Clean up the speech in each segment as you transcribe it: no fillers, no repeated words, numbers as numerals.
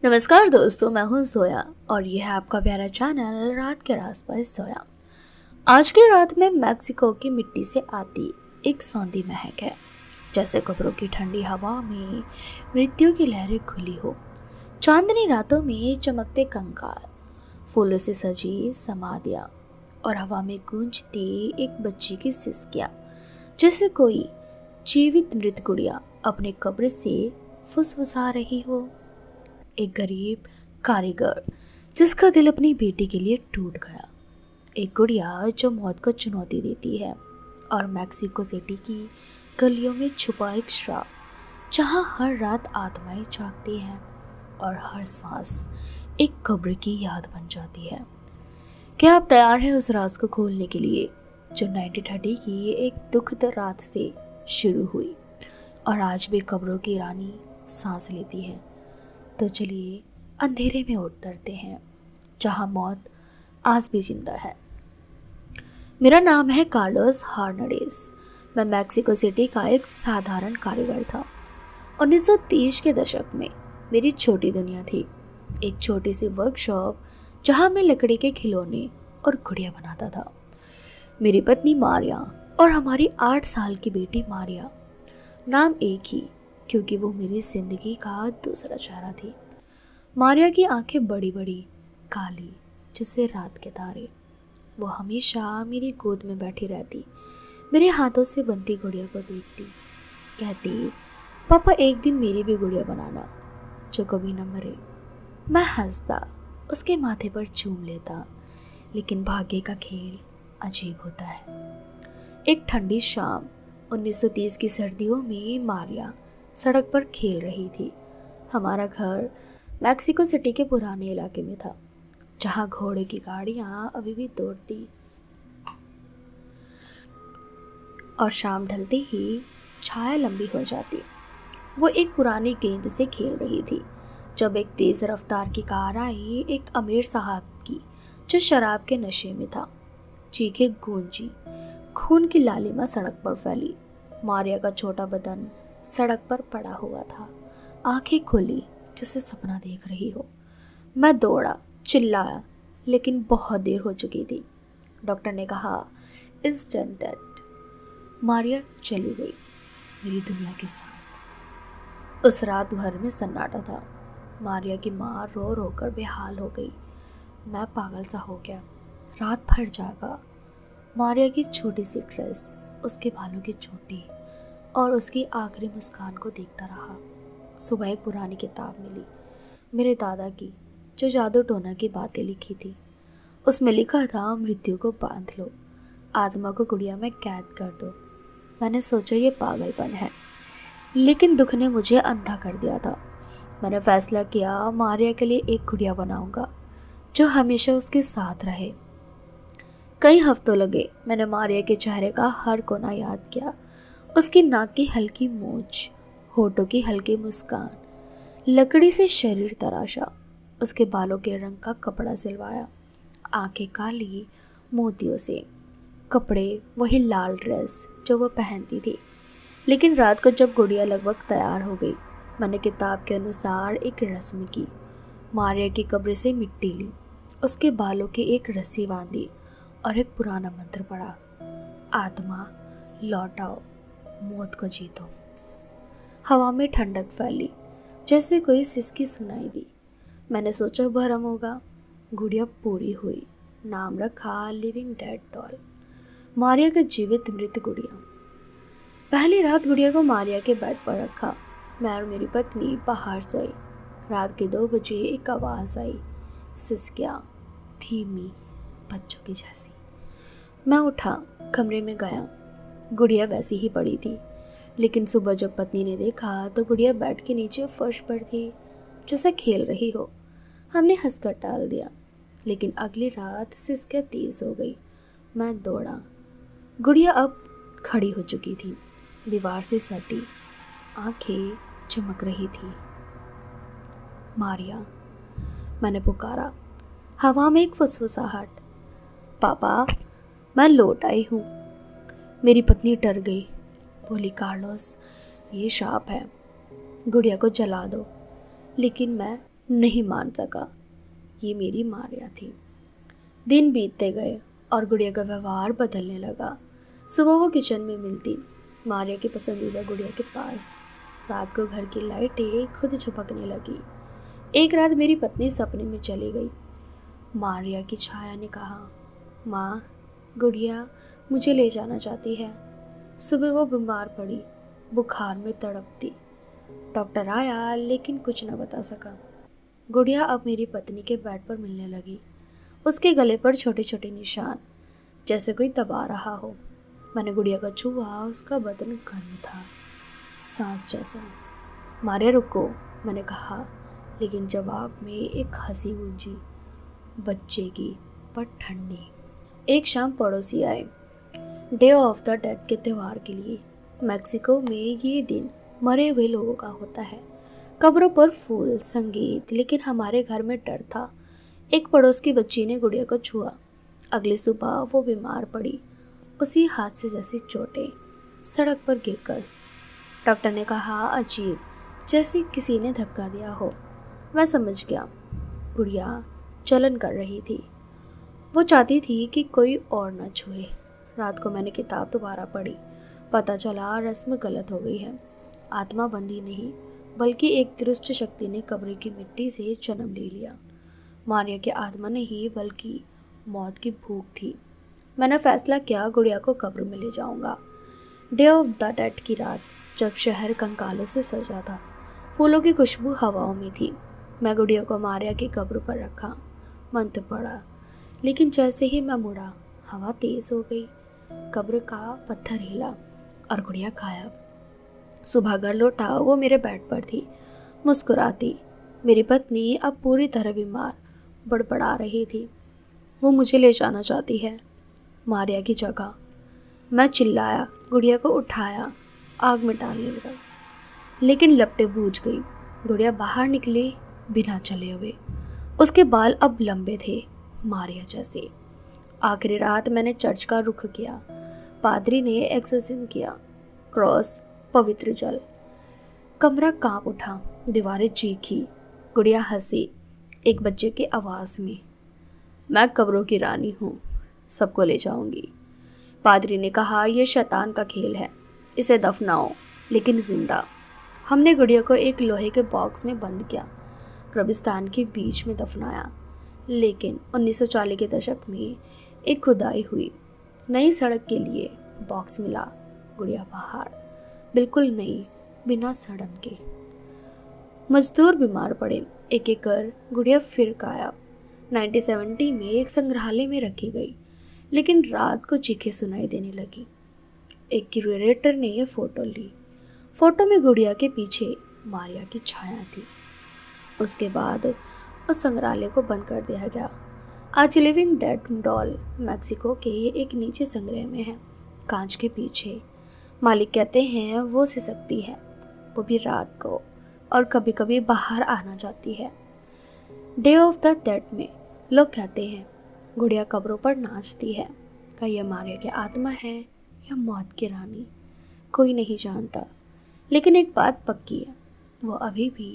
नमस्कार दोस्तों, मैं हूँ जोया और ये है आपका प्यारा चैनल रात के रास पर सोया। आज की रात में मैक्सिको की मिट्टी से आती एक सौंधी महक है, जैसे कब्रों की ठंडी हवा में मृत्यु की लहरें खुली हो। चांदनी रातों में चमकते कंकाल, फूलों से सजी समाधियाँ और हवा में गूंजती एक बच्ची की सिसकियाँ, जैसे कोई जीवित मृत गुड़िया अपने कब्र से फुसफुसा रही हो। एक गरीब कारीगर जिसका दिल अपनी बेटी के लिए टूट गया, एक गुड़िया जो मौत को चुनौती देती है, और मैक्सिको सिटी की गलियों में छुपा एक श्राप जहां हर रात आत्माएं जागती हैं और हर सांस एक कब्र की याद बन जाती है। क्या आप तैयार हैं उस राज को खोलने के लिए जो 1930 की एक दुखद रात से शुरू हुई और आज भी कब्रों की रानी सांस लेती है? तो चलिए अंधेरे में उतरते हैं जहां मौत आज भी जिंदा है। मेरा नाम है कार्लोस हार्नाडेस। मैं मैक्सिको सिटी का एक साधारण कारीगर था। 1930 के दशक में मेरी छोटी दुनिया थी, एक छोटी सी वर्कशॉप जहां मैं लकड़ी के खिलौने और गुड़िया बनाता था। मेरी पत्नी मारिया और हमारी 8 साल की बेटी मारिया, नाम एक ही क्योंकि वो मेरी जिंदगी का दूसरा चेहरा थी। मारिया की आंखें बड़ी बड़ी काली जैसे रात के तारे। वो हमेशा मेरी गोद में बैठी रहती, मेरे हाथों से बनती गुड़िया को देखती, कहती, पापा एक दिन मेरी भी गुड़िया बनाना जो कभी न मरे। मैं हंसता, उसके माथे पर चूम लेता, लेकिन भाग्य का खेल अजीब होता है। एक ठंडी शाम 1930 की सर्दियों में मारिया सड़क पर खेल रही थी। हमारा घर मैक्सिको सिटी के पुराने इलाके में था, जहां घोड़े की गाड़ियां अभी भी दौड़ती और शाम ढलते ही छाया लंबी हो जाती। वो एक पुरानी गेंद से खेल रही थी जब एक तेज रफ्तार की कार आई, एक अमीर साहब की जो शराब के नशे में था। चीखें गूंजी, खून की लालिमा सड़क पर फैली। मारिया का छोटा बदन सड़क पर पड़ा हुआ था, आंखें खुली जैसे सपना देख रही हो। मैं दौड़ा, चिल्लाया, लेकिन बहुत देर हो चुकी थी। डॉक्टर ने कहा, इंस्टेंट डेथ। मारिया चली गई मेरी दुनिया के साथ। उस रात भर में सन्नाटा था। मारिया की माँ रो रो कर बेहाल हो गई। मैं पागल सा हो गया, रात भर जागा। मारिया की छोटी सी ड्रेस, उसके बालों की चोटी और उसकी आखिरी मुस्कान को देखता रहा। सुबह एक पुरानी किताब मिली, मेरे दादा की, जो जादू टोना की बातें लिखी थी। उसमें लिखा था, मृत्यु को बांध लो, आत्मा को गुड़िया में कैद कर दो। मैंने सोचा ये पागलपन है, लेकिन दुख ने मुझे अंधा कर दिया था। मैंने फैसला किया, मारिया के लिए एक गुड़िया बनाऊंगा जो हमेशा उसके साथ रहे। कई हफ्तों लगे। मैंने मारिया के चेहरे का हर कोना याद किया, उसकी नाक की हल्की मूंछ, होठों की हल्की मुस्कान, लकड़ी से शरीर तराशा, उसके बालों के रंग का कपड़ा सिलवाया, आंखें काली मोतियों से, कपड़े वही लाल ड्रेस जो वो पहनती थी। लेकिन रात को जब गुड़िया लगभग तैयार हो गई, मैंने किताब के अनुसार एक रस्म की। मारिया की कब्र से मिट्टी ली, उसके बालों की एक रस्सी बांधी और एक पुराना मंत्र पढ़ा, आत्मा लौट आओ, मौत को जीतो। हवा में ठंडक फैली, जैसे कोई सिसकी सुनाई दी। मैंने सोचा भरम होगा। गुड़िया पूरी हुई। नाम रखा लिविंग डेड डॉल, मारिया का जीवित मृत गुड़िया। पहली रात गुड़िया को मारिया के बेड पर रखा। मैं और मेरी पत्नी बाहर सोई। रात के 2 बजे एक आवाज़ आई, सिसकियाँ, धीमी, बच्चों की जैसी। मैं उठा, कमरे में गया। गुड़िया वैसी ही पड़ी थी, लेकिन सुबह जब पत्नी ने देखा तो गुड़िया बेड के नीचे फर्श पर थी, जैसे खेल रही हो। हमने हंसकर टाल दिया, लेकिन अगली रात सिसकियाँ तेज हो गई। मैं दौड़ा। गुड़िया अब खड़ी हो चुकी थी, दीवार से सटी, आंखें चमक रही थी। मारिया, मैंने पुकारा। हवा में एक फुसफुसाहट, पापा मैं लौट आई हूँ। मेरी पत्नी डर गई, बोली, कार्लोस ये श्राप है, गुड़िया को जला दो। लेकिन मैं नहीं मान सका। ये मेरी मारिया थी। दिन बीतते गए और गुड़िया का व्यवहार बदलने लगा। सुबह वो किचन में मिलती, मारिया की पसंदीदा गुड़िया के पास। रात को घर की लाइटें खुद झपकने लगी। एक रात मेरी पत्नी सपने में चली गई। मारिया की छाया ने कहा, माँ, गुड़िया मुझे ले जाना चाहती है। सुबह वो बीमार पड़ी, बुखार में तड़पती। डॉक्टर आया लेकिन कुछ न बता सका। गुड़िया अब मेरी पत्नी के बेड पर मिलने लगी। उसके गले पर छोटे छोटे निशान, जैसे कोई दबा रहा हो। मैंने गुड़िया का छुआ, उसका बदन गर्म था, सांस जैसा। मारिया रुको, मैंने कहा, लेकिन जवाब में एक हंसी गूंजी, बच्चे की पर ठंडी। एक शाम पड़ोसी आए, डे ऑफ द डेड के त्यौहार के लिए। मैक्सिको में ये दिन मरे हुए लोगों का होता है। कब्रों पर फूल, संगीत, लेकिन हमारे घर में डर था। एक पड़ोस की बच्ची ने गुड़िया को छुआ। अगली सुबह वो बीमार पड़ी, उसी हाथ से जैसी चोटें, सड़क पर गिरकर। डॉक्टर ने कहा, अजीब, जैसे किसी ने धक्का दिया हो। मैं समझ गया, गुड़िया जलन कर रही थी। वो चाहती थी कि कोई और न छुए। रात को मैंने किताब दोबारा पढ़ी। पता चला रस्म गलत हो गई है। आत्मा बंदी नहीं, बल्कि एक दुष्ट शक्ति ने कब्र की मिट्टी से जन्म ले लिया। मारिया की आत्मा नहीं, बल्कि मौत की भूख थी। मैंने फैसला किया, गुड़िया को कब्र में ले जाऊंगा। डे ऑफ द डेड की रात, जब शहर कंकालों से सजा था, फूलों की खुशबू हवाओं में थी। मैं गुड़िया को मारिया की कब्र पर रखा। मंत्र पड़ा, लेकिन जैसे ही मैं मुड़ा, हवा तेज हो गई, कब्र का पत्थर हिला और गुड़िया गायब। सुबह घर लौटा, वो मेरे बेड पर थी, मुस्कुराती। मेरी पत्नी अब पूरी तरह बीमार, बड़बड़ा रही थी। वो मुझे ले जाना चाहती है, मारिया की जगह। मैं चिल्लाया, गुड़िया को उठाया, आग में डालने लगा, लेकिन लपटें बूझ गई। गुड़िया बाहर निकली बिना चले हुए। उसके बाल अब लंबे थे, मारिया जैसे। आखिरी रात मैंने चर्च का रुख किया। पादरी ने एक्सोर्सिज्म किया, क्रॉस, पवित्र जल। कमरा कांप उठा, दीवारें चीखी। गुड़िया हंसी, एक बच्चे की आवाज़ में, मैं कब्रों की रानी हूँ, सबको ले जाऊंगी। पादरी ने कहा, यह शैतान का खेल है, इसे दफनाओ, लेकिन जिंदा। हमने गुड़िया को एक लोहे के बॉक्स में बंद किया, कब्रिस्तान के बीच में दफनाया। लेकिन 1940 के दशक में एक खुदाई हुई, नई सड़क के लिए बॉक्स मिला। गुड़िया बाहर, बिल्कुल नई, बिना सड़न के। मजदूर बीमार पड़े, एक एक कर गुड़िया फिर गायब। 1970 में एक संग्रहालय में रखी गई, लेकिन रात को चीखें सुनाई देने लगी। एक क्यूरेटर ने यह फोटो ली। फोटो में गुड़िया के पीछे मारिया की छाया थी। उसके बाद उस संग्रहालय को बंद कर दिया गया। आज लिविंग डेड डॉल मैक्सिको के एक निजी संग्रह में है, कांच के पीछे। मालिक कहते हैं वो सिसकती है, वो भी रात को, और कभी कभी बाहर आना चाहती है। डे ऑफ द डेड में लोग कहते हैं गुड़िया कब्रों पर नाचती है। क्या यह मारिया की आत्मा है या मौत की रानी? कोई नहीं जानता, लेकिन एक बात पक्की है, वो अभी भी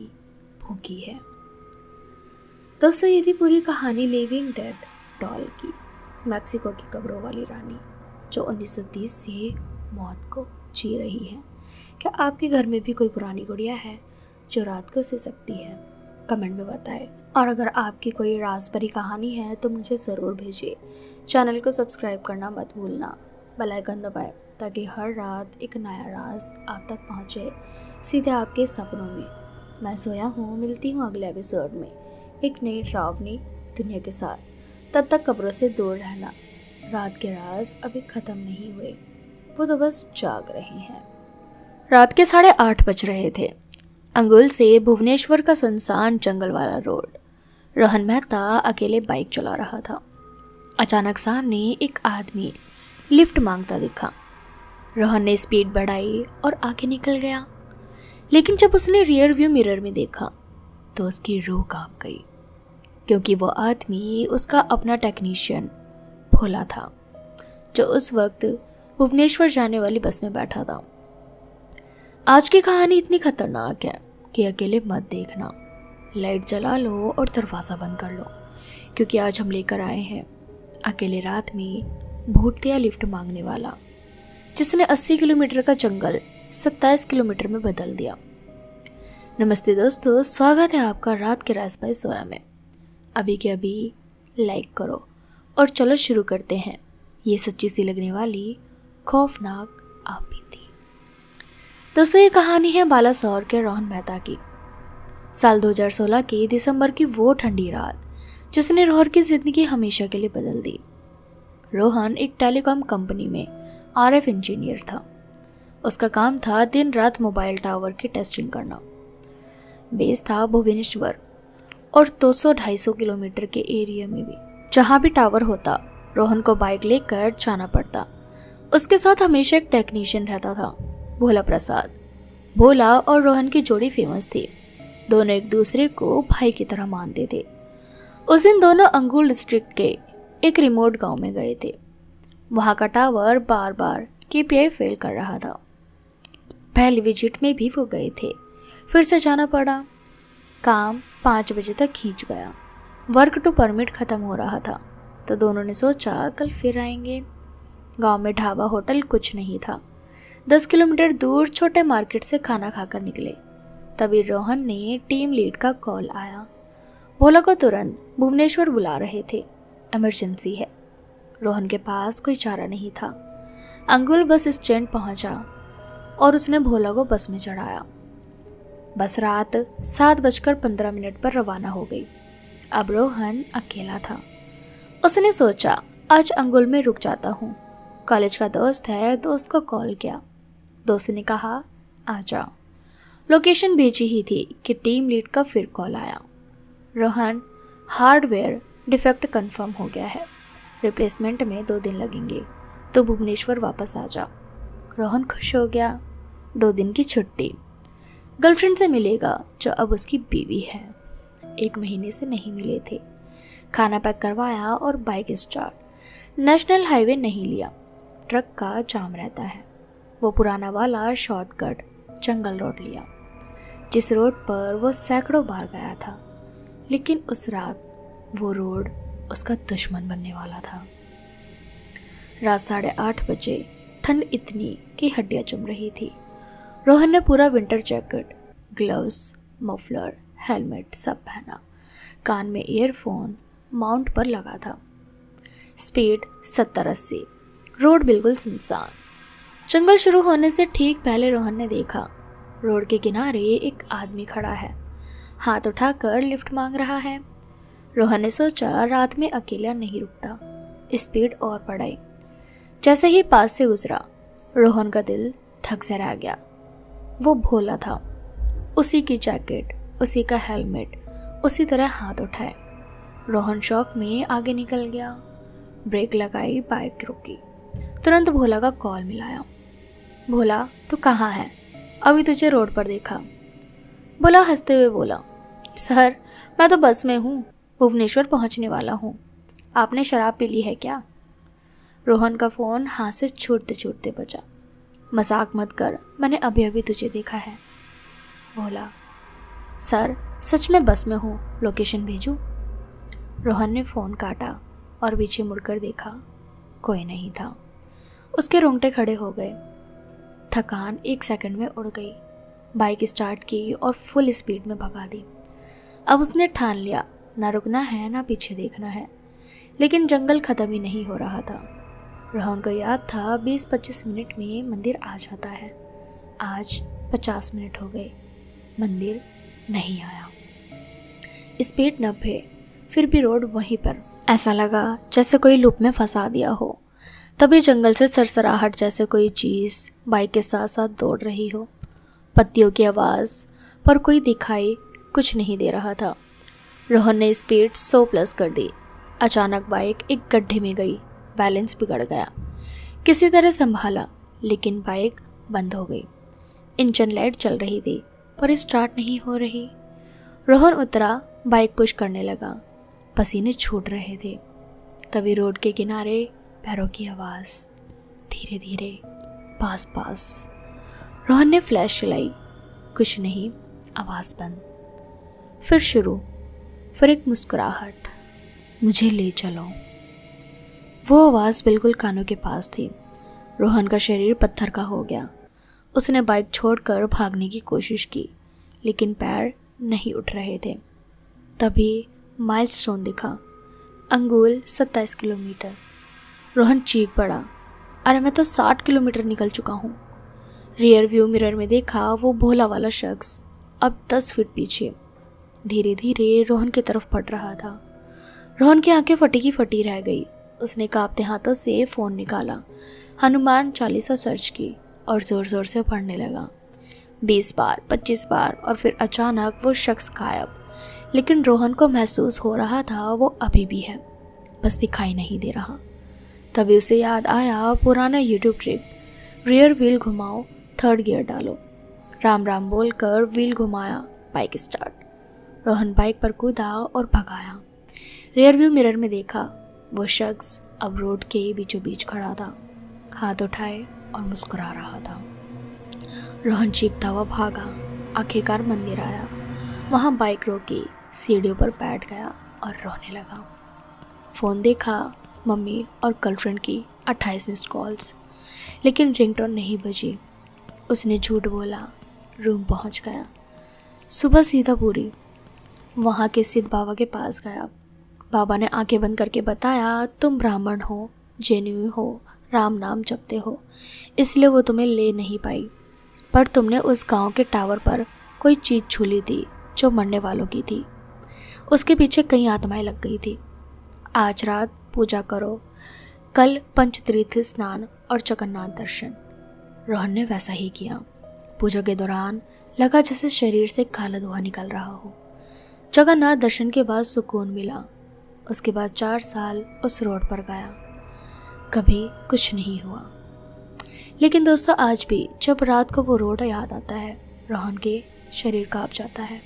भूखी है। दोस्तों, ये थी पूरी कहानी लिविंग डेड डॉल की, मैक्सिको की कब्रों वाली रानी जो 1930 से मौत को जी रही है। क्या आपके घर में भी कोई पुरानी गुड़िया है जो रात को सिसकती है? कमेंट में बताएं। और अगर आपकी कोई राज भरी कहानी है तो मुझे ज़रूर भेजिए। चैनल को सब्सक्राइब करना मत भूलना, बेल आइकन दबाएं ताकि हर रात एक नया राज आप तक पहुँचे, सीधे आपके सपनों में। मैं सोया हूँ, मिलती हूँ अगले एपिसोड में एक नई डरावनी दुनिया के साथ। तब तक कब्रों से दूर रहना। रात के राज अभी ख़त्म नहीं हुए, वो तो बस जाग रहे हैं। रात के 8:30 बज रहे थे। अंगुल से भुवनेश्वर का सुनसान जंगल वाला रोड। रोहन मेहता अकेले बाइक चला रहा था। अचानक सामने एक आदमी लिफ्ट मांगता दिखा। रोहन ने स्पीड बढ़ाई और आगे निकल गया, लेकिन जब उसने रियर व्यू मिरर में देखा तो उसकी रूह कांप गई, क्योंकि वो आदमी उसका अपना टेक्नीशियन भोला था, जो उस वक्त भुवनेश्वर जाने वाली बस में बैठा था। आज की कहानी इतनी खतरनाक है कि अकेले मत देखना। लाइट जला लो और दरवाज़ा बंद कर लो, क्योंकि आज हम लेकर आए हैं अकेले रात में भूतिया लिफ्ट मांगने वाला, जिसने 80 किलोमीटर का जंगल 27 किलोमीटर में बदल दिया। नमस्ते दोस्तों, स्वागत है आपका रात के राज बाय सोया में। अभी के अभी लाइक करो और चलो शुरू करते हैं ये सच्ची सी लगने वाली खौफनाक आपबीती। दोस्तों, ये कहानी है बालासोर के रोहन मेहता की। साल 2016 की दिसंबर की वो ठंडी रात जिसने रोहन की जिंदगी हमेशा के लिए बदल दी। रोहन एक टेलीकॉम कंपनी में आरएफ इंजीनियर था। उसका काम था दिन रात मोबाइल टावर की टेस्टिंग करना। बेस था भुवनेश्वर और 200-250 किलोमीटर के एरिया में भी। जहाँ भी टावर होता रोहन को बाइक लेकर जाना पड़ता। उसके साथ हमेशा एक टेक्नीशियन रहता था, भोला प्रसाद। भोला और रोहन की जोड़ी फेमस थी। दोनों एक दूसरे को भाई की तरह मानते थे। उस दिन दोनों अंगुल डिस्ट्रिक्ट के एक रिमोट गांव में गए थे। वहां का टावर बार बार केपीआई फेल कर रहा था। पहली विजिट में भी वो गए थे, फिर से जाना पड़ा। काम 5 बजे तक खींच गया। वर्क टू परमिट ख़त्म हो रहा था, तो दोनों ने सोचा कल फिर आएंगे। गांव में ढाबा होटल कुछ नहीं था। 10 किलोमीटर दूर छोटे मार्केट से खाना खाकर निकले। तभी रोहन ने टीम लीड का कॉल आया। भोला को तुरंत भुवनेश्वर बुला रहे थे, इमरजेंसी है। रोहन के पास कोई चारा नहीं था। अंगुल बस स्टैंड पहुंचा और उसने भोला को बस में चढ़ाया। बस रात 7:15 पर रवाना हो गई। अब रोहन अकेला था। उसने सोचा आज अंगुल में रुक जाता हूँ। कॉलेज का दोस्त है, दोस्त को कॉल किया। दोस्त ने कहा आजा। लोकेशन भेजी ही थी कि टीम लीड का फिर कॉल आया। रोहन, हार्डवेयर डिफेक्ट कंफर्म हो गया है, रिप्लेसमेंट में 2 दिन लगेंगे, तो भुवनेश्वर वापस आ जा। रोहन खुश हो गया। 2 दिन की छुट्टी, गर्लफ्रेंड से मिलेगा जो अब उसकी बीवी है। 1 महीने से नहीं मिले थे। खाना पैक करवाया और बाइक स्टार्ट। नेशनल हाईवे नहीं लिया, ट्रक का जाम रहता है। वो पुराना वाला शॉर्टकट जंगल रोड लिया, जिस रोड पर वो सैकड़ों बार गया था। लेकिन उस रात वो रोड उसका दुश्मन बनने वाला था। रात 8:30 बजे, ठंड इतनी कि हड्डियां चुभ रही थी। रोहन ने पूरा winter jacket, gloves, muffler, helmet सब पहना। कान में ईयरफोन माउंट पर लगा था। स्पीड 70-80। रोड बिल्कुल सुनसान। जंगल शुरू होने से ठीक पहले रोहन ने देखा रोड के किनारे एक आदमी खड़ा है, हाथ उठाकर लिफ्ट मांग रहा है। रोहन ने सोचा रात में अकेला नहीं रुकता, स्पीड और बढ़ाई। जैसे ही पास से गुजरा, रोहन का दिल धक से रह गया। वो भोला था, उसी की जैकेट, उसी का हेलमेट, उसी तरह हाथ उठाए। रोहन शॉक में आगे निकल गया। ब्रेक लगाई, बाइक रुकी। तुरंत भोला का कॉल मिलाया। भोला, तू कहाँ है? अभी तुझे रोड पर देखा। भोला हंसते हुए बोला, सर मैं तो बस में हूँ, भुवनेश्वर पहुँचने वाला हूँ। आपने शराब पी ली है क्या? रोहन का फ़ोन हाथ से छूटते छूटते बजा। मजाक मत कर, मैंने अभी अभी तुझे देखा है। भोला, सर सच में बस में हूँ, लोकेशन भेजूँ? रोहन ने फ़ोन काटा और पीछे मुड़कर देखा, कोई नहीं था। उसके रोंगटे खड़े हो गए। थकान 1 सेकंड में उड़ गई। बाइक स्टार्ट की और फुल स्पीड में भगा दी। अब उसने ठान लिया, ना रुकना है ना पीछे देखना है। लेकिन जंगल ख़त्म ही नहीं हो रहा था। रोहन को याद था 20-25 मिनट में मंदिर आ जाता है। आज 50 मिनट हो गए, मंदिर नहीं आया। स्पीड 90, फिर भी रोड वहीं पर। ऐसा लगा जैसे कोई लूप में फंसा दिया हो। तभी जंगल से सरसराहट जैसे कोई चीज़ बाइक के साथ साथ दौड़ रही हो। पत्तियों की आवाज़, पर कोई दिखाई कुछ नहीं दे रहा था। रोहन ने स्पीड 100+ कर दी। अचानक बाइक एक गड्ढे में गई, बैलेंस बिगड़ गया। किसी तरह संभाला, लेकिन बाइक बंद हो गई। इंजन लाइट चल रही थी, पर स्टार्ट नहीं हो रही। रोहन उतरा, बाइक पुश करने लगा। पसीने छूट रहे थे। तभी रोड के किनारे पैरों की आवाज़, धीरे धीरे, पास पास। रोहन ने फ्लैश चलाई, कुछ नहीं, आवाज़ बंद। फिर शुरू, फिर एक मुस्कुराहट, मुझे ले चलो। वो आवाज़ बिल्कुल कानों के पास थी। रोहन का शरीर पत्थर का हो गया। उसने बाइक छोड़कर भागने की कोशिश की, लेकिन पैर नहीं उठ रहे थे। तभी माइलस्टोन दिखा, अंगुल 27 किलोमीटर। रोहन चीख पड़ा, अरे मैं तो 60 किलोमीटर निकल चुका हूँ। रियर व्यू मिरर में देखा, वो भोला वाला शख्स अब 10 फीट पीछे धीरे धीरे रोहन की तरफ बढ़ रहा था। रोहन की आंखें फटी की फटी रह गई। उसने कांपते हाथों से फ़ोन निकाला, हनुमान चालीसा सर्च की और ज़ोर ज़ोर से पढ़ने लगा। 20 बार, 25 बार, और फिर अचानक वो शख्स गायब। लेकिन रोहन को महसूस हो रहा था वो अभी भी है, बस दिखाई नहीं दे रहा। तभी उसे याद आया पुराना यूट्यूब ट्रिक, रियर व्हील घुमाओ, थर्ड गियर डालो। राम राम बोलकर व्हील घुमाया, बाइक स्टार्ट। रोहन बाइक पर कूदा और भगाया। रियर व्यू मिरर में देखा, वो शख्स अब रोड के बीचों बीच खड़ा था, हाथ उठाए और मुस्कुरा रहा था। रोहन चीखता हुआ भागा, आखिरकार मंदिर आया। वहाँ बाइक रोकी, सीढ़ियों पर बैठ गया और रोने लगा। फ़ोन देखा, मम्मी और गर्लफ्रेंड की 28 मिस्ड कॉल्स, लेकिन रिंगटोन नहीं बजी। उसने झूठ बोला, रूम पहुँच गया। सुबह सीधा पूरी वहाँ के सिद्ध बाबा के पास गया। बाबा ने आंखें बंद करके बताया, तुम ब्राह्मण हो, जेन्युइन हो, राम नाम जपते हो, इसलिए वो तुम्हें ले नहीं पाई। पर तुमने उस गांव के टावर पर कोई चीज़ छू ली थी जो मरने वालों की थी। उसके पीछे कई आत्माएं लग गई थी। आज रात पूजा करो, कल पंचतीर्थ स्नान और जगन्नाथ दर्शन। रोहन ने वैसा ही किया। पूजा के दौरान लगा जैसे शरीर से काला धुआं निकल रहा हो। जगन्नाथ दर्शन के बाद सुकून मिला। उसके बाद 4 साल उस रोड पर गया, कभी कुछ नहीं हुआ। लेकिन दोस्तों, आज भी जब रात को वो रोड याद आता है, रोहन के शरीर कांप जाता है।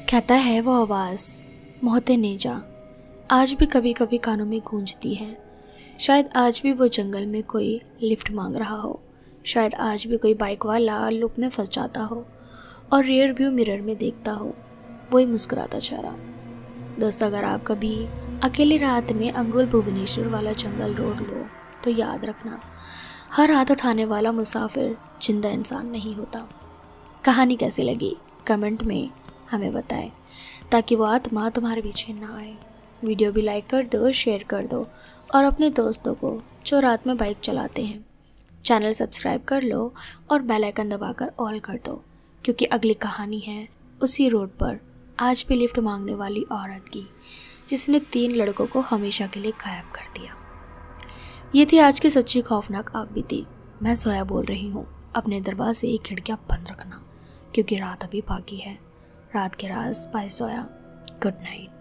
कहता है वो आवाज़, मोहते नेजा, आज भी कभी कभी कानों में गूंजती है। शायद आज भी वो जंगल में कोई लिफ्ट मांग रहा हो, शायद आज भी कोई बाइक वाला लूप में फंस जाता हो और रियर व्यू मिरर में देखता हो वही मुस्कुराता चेहरा। दोस्तों, अगर आप कभी अकेली रात में अंगुल भुवनेश्वर वाला जंगल रोड लो तो याद रखना, हर हाथ उठाने वाला मुसाफिर जिंदा इंसान नहीं होता। कहानी कैसी लगी कमेंट में हमें बताएं, ताकि वो आत्मा तुम्हारे पीछे ना आए। वीडियो भी लाइक कर दो, शेयर कर दो और अपने दोस्तों को जो रात में बाइक चलाते हैं चैनल सब्सक्राइब कर लो और बेल आइकन दबाकर ऑल कर दो, क्योंकि अगली कहानी है उसी रोड पर आज भी लिफ्ट मांगने वाली औरत की, जिसने 3 लड़कों को हमेशा के लिए गायब कर दिया। ये थी आज की सच्ची खौफनाक आप बीती। मैं सोया बोल रही हूँ। अपने दरवाजे की खिड़कियाँ बंद रखना, क्योंकि रात अभी बाकी है। रात के राज बाय सोया। Good night.